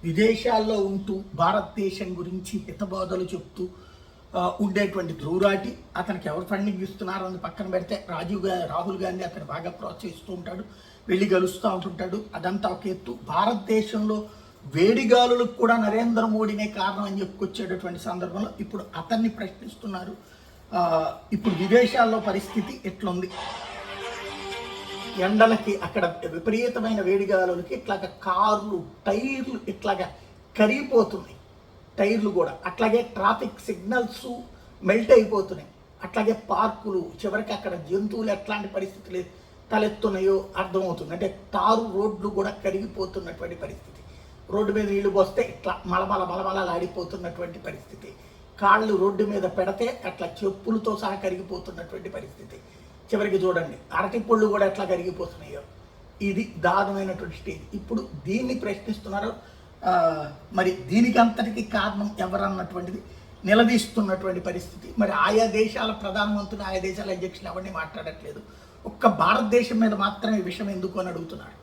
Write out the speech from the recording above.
విదేశాల్లో ఉంటూ భారతదేశం గురించి హితబోధలు చెప్తూ ఉండేటువంటి ధ్రువరాటి అతనికి ఎవరు ఫండింగ్ ఇస్తున్నారో అని పక్కన పెడితే రాహుల్ గాంధీ అతను బాగా ప్రోత్సహిస్తూ ఉంటాడు, వెళ్ళి గెలుస్తూ ఉంటుంటాడు. అదంతా ఒక ఎత్తు. భారతదేశంలో వేడిగాలులకు కూడా నరేంద్ర మోడీనే కారణం అని చెప్పుకొచ్చేటటువంటి సందర్భంలో ఇప్పుడు అతన్ని ప్రశ్నిస్తున్నారు. ఇప్పుడు విదేశాల్లో పరిస్థితి ఎట్లుంది? ఎండలకి అక్కడ విపరీతమైన వేడిగాలులకి ఇట్లాగ కార్లు టైర్లు ఇట్లాగా కరిగిపోతున్నాయి, టైర్లు కూడా అట్లాగే ట్రాఫిక్ సిగ్నల్స్ మెల్ట్ అయిపోతున్నాయి, అట్లాగే పార్కులు చివరికి అక్కడ జంతువులు ఎట్లాంటి పరిస్థితులు తలెత్తున్నాయో అర్థమవుతుంది. అంటే తారు రోడ్లు కూడా కరిగిపోతున్నటువంటి పరిస్థితి, రోడ్డు మీద నీళ్లు పోస్తే ఇట్లా మలమలాడిపోతున్నటువంటి పరిస్థితి, కాళ్ళు రోడ్డు మీద పెడితే అట్లా చెప్పులతో సహా కరిగిపోతున్నటువంటి పరిస్థితి. చివరికి చూడండి అరటి పళ్ళు కూడా ఎట్లా కరిగిపోతున్నాయో. ఇది దారుణమైనటువంటి స్టేజ్. ఇప్పుడు దీన్ని ప్రశ్నిస్తున్నారు. మరి దీనికి అంతటికి కారణం ఎవరన్నటువంటిది నిలదీస్తున్నటువంటి పరిస్థితి. మరి ఆయా దేశాల ప్రధానమంత్రులు, ఆయా దేశాల అధ్యక్షులు ఎవరిని మాట్లాడట్లేదు. ఒక్క భారతదేశం మీద మాత్రమే ఈ విషయం ఎందుకు అని అడుగుతున్నారు.